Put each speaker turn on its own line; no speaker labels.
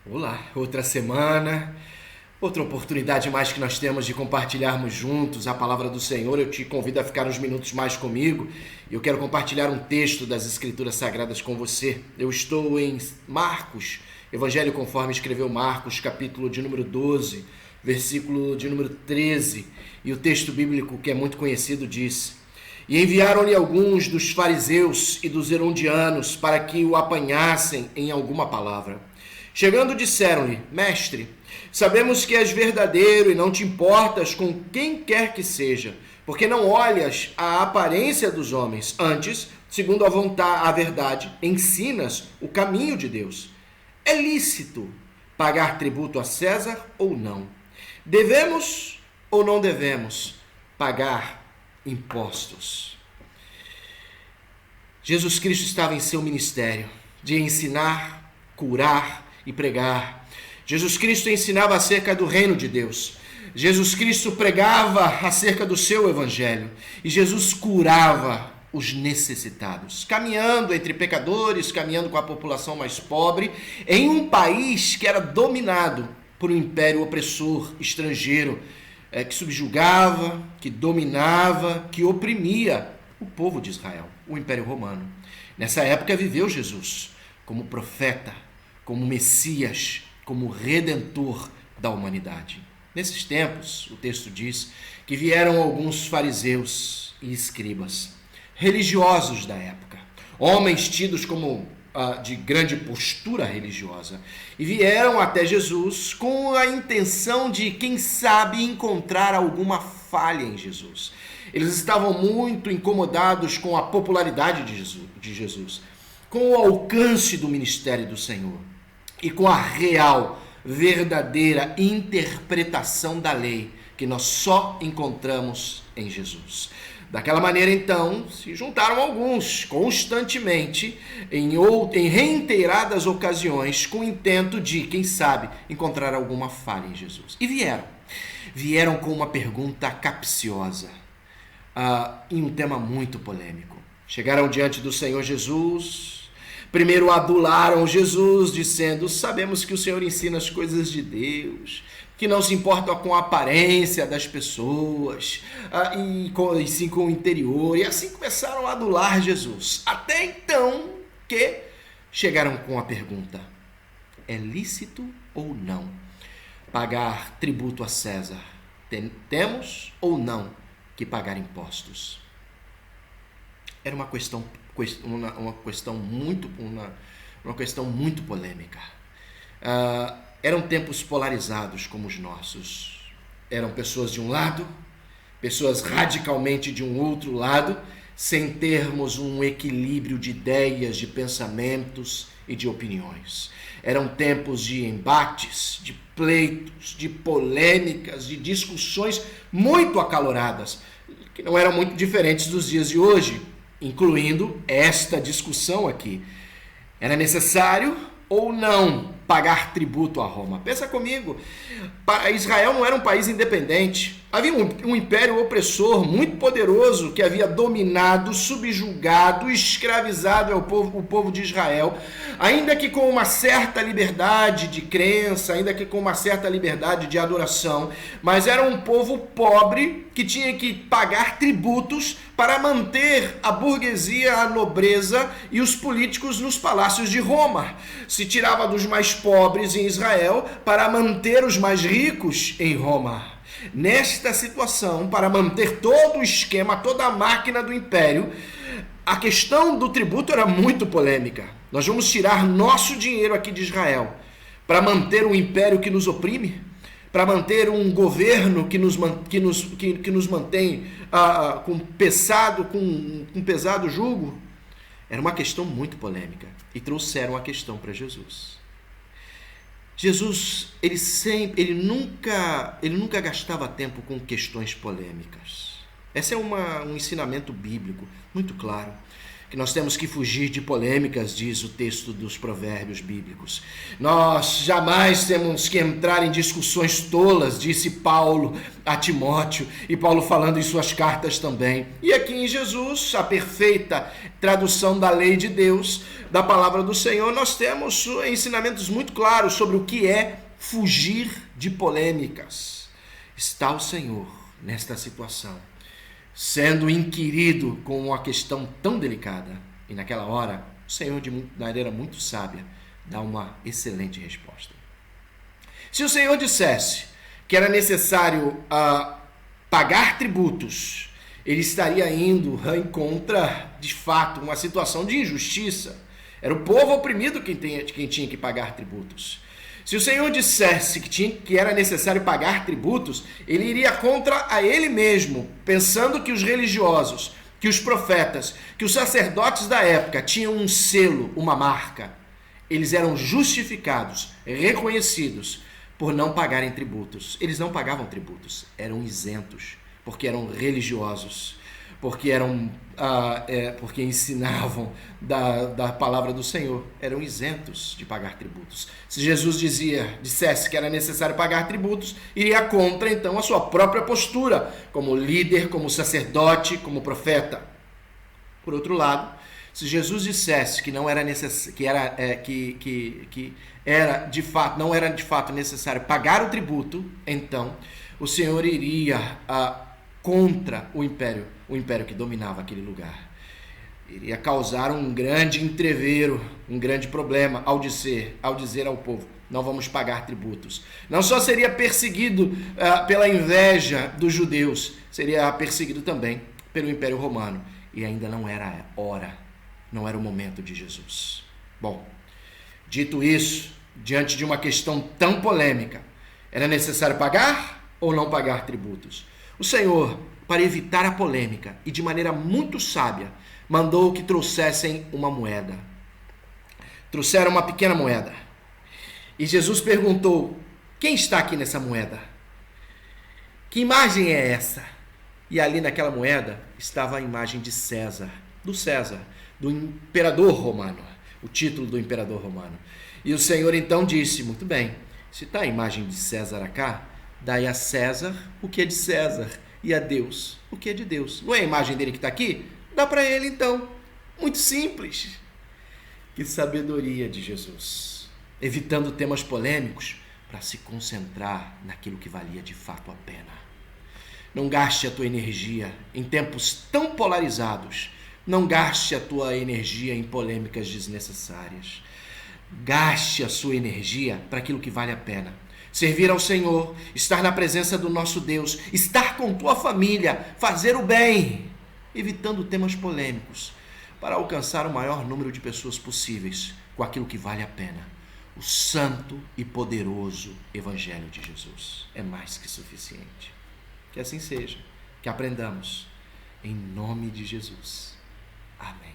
Olá, outra semana, outra oportunidade mais que nós temos de compartilharmos juntos a palavra do Senhor. Eu te convido a ficar uns minutos mais comigo e eu quero compartilhar um texto das Escrituras Sagradas com você. Eu estou em Marcos, Evangelho conforme escreveu Marcos, capítulo de número 12, versículo de número 13, e o texto bíblico que é muito conhecido diz: E enviaram-lhe alguns dos fariseus e dos herodianos para que o apanhassem em alguma palavra. Chegando, disseram-lhe: Mestre, sabemos que és verdadeiro e não te importas com quem quer que seja, porque não olhas a aparência dos homens, antes, segundo a verdade, ensinas o caminho de Deus. É lícito pagar tributo a César ou não? Devemos ou não devemos pagar impostos? Jesus Cristo estava em seu ministério de ensinar, curar e pregar. Jesus Cristo ensinava acerca do reino de Deus. Jesus Cristo pregava acerca do seu evangelho. E Jesus curava os necessitados, caminhando entre pecadores, caminhando com a população mais pobre, em um país que era dominado por um império opressor estrangeiro, que subjugava, que dominava, que oprimia o povo de Israel, o Império Romano. Nessa época viveu Jesus como profeta, como Messias, como Redentor da humanidade. Nesses tempos, o texto diz que vieram alguns fariseus e escribas, religiosos da época, homens tidos como de grande postura religiosa, e vieram até Jesus com a intenção de, quem sabe, encontrar alguma falha em Jesus. Eles estavam muito incomodados com a popularidade de Jesus, com o alcance do ministério do Senhor e com a real, verdadeira interpretação da lei que nós só encontramos em Jesus. Daquela maneira, então, se juntaram alguns constantemente, em reiteradas ocasiões, com o intento de, quem sabe, encontrar alguma falha em Jesus. E vieram com uma pergunta capciosa, em um tema muito polêmico. Chegaram diante do Senhor Jesus. Primeiro adularam Jesus, dizendo: sabemos que o Senhor ensina as coisas de Deus, que não se importa com a aparência das pessoas, e sim com o interior. E assim começaram a adular Jesus. Até então que chegaram com a pergunta: é lícito ou não pagar tributo a César? Temos ou não que pagar impostos? Era uma questão muito polêmica. Eram tempos polarizados como os nossos. Eram pessoas de um lado, pessoas radicalmente de um outro lado, sem termos um equilíbrio de ideias, de pensamentos e de opiniões. Eram tempos de embates, de pleitos, de polêmicas, de discussões muito acaloradas, que não eram muito diferentes dos dias de hoje, incluindo esta discussão aqui. Era necessário ou não pagar tributo a Roma? Pensa comigo, Israel não era um país independente. Havia um império opressor muito poderoso que havia dominado, subjugado, escravizado o povo de Israel, ainda que com uma certa liberdade de crença, ainda que com uma certa liberdade de adoração, mas era um povo pobre que tinha que pagar tributos para manter a burguesia, a nobreza e os políticos nos palácios de Roma. Se tirava dos mais pobres em Israel para manter os mais ricos em Roma. Nesta situação, para manter todo o esquema, toda a máquina do império, a questão do tributo era muito polêmica. Nós vamos tirar nosso dinheiro aqui de Israel para manter um império que nos oprime? Para manter um governo que nos mantém com pesado jugo? Era uma questão muito polêmica. E trouxeram a questão para Jesus. Jesus, ele nunca gastava tempo com questões polêmicas. Esse é um ensinamento bíblico muito claro. que nós temos que fugir de polêmicas, diz o texto dos provérbios bíblicos. Nós jamais temos que entrar em discussões tolas, disse Paulo a Timóteo, e Paulo falando em suas cartas também. E aqui em Jesus, a perfeita tradução da lei de Deus, da palavra do Senhor, nós temos ensinamentos muito claros sobre o que é fugir de polêmicas. Está o Senhor nesta situação, sendo inquirido com uma questão tão delicada. E naquela hora, o Senhor, de maneira muito sábia, dá uma excelente resposta. Se o Senhor dissesse que era necessário pagar tributos, ele estaria indo em contra, de fato, uma situação de injustiça. Era o povo oprimido quem tinha que pagar tributos. Se o Senhor dissesse que era necessário pagar tributos, ele iria contra a ele mesmo, pensando que os religiosos, que os profetas, que os sacerdotes da época tinham um selo, uma marca. Eles eram justificados, reconhecidos por não pagarem tributos. Eles não pagavam tributos, eram isentos, porque eram religiosos, porque porque ensinavam da palavra do Senhor, eram isentos de pagar tributos. Se Jesus dissesse que era necessário pagar tributos, iria contra então a sua própria postura como líder, como sacerdote, como profeta. Por outro lado, se Jesus dissesse que não era não era de fato necessário pagar o tributo, então o Senhor iria contra o império que dominava aquele lugar. Iria causar um grande entrevero, um grande problema ao dizer ao povo: não vamos pagar tributos. Não só seria perseguido pela inveja dos judeus, seria perseguido também pelo Império Romano. E ainda não era a hora, não era o momento de Jesus. Bom, dito isso, diante de uma questão tão polêmica, era necessário pagar ou não pagar tributos? O Senhor, para evitar a polêmica e de maneira muito sábia, mandou que trouxessem uma moeda. Trouxeram uma pequena moeda. E Jesus perguntou: quem está aqui nessa moeda? Que imagem é essa? E ali naquela moeda estava a imagem de César, do imperador romano, o título do imperador romano. E o Senhor então disse: muito bem, se está a imagem de César cá, dai a César o que é de César e a Deus o que é de Deus. Não é a imagem dele que está aqui? Dá para ele então. Muito simples. Que sabedoria de Jesus. Evitando temas polêmicos para se concentrar naquilo que valia de fato a pena. Não gaste a tua energia em tempos tão polarizados. Não gaste a tua energia em polêmicas desnecessárias. Gaste a sua energia para aquilo que vale a pena. Servir ao Senhor, estar na presença do nosso Deus, estar com tua família, fazer o bem, evitando temas polêmicos, para alcançar o maior número de pessoas possíveis com aquilo que vale a pena. O santo e poderoso Evangelho de Jesus é mais que suficiente. Que assim seja, que aprendamos, em nome de Jesus. Amém.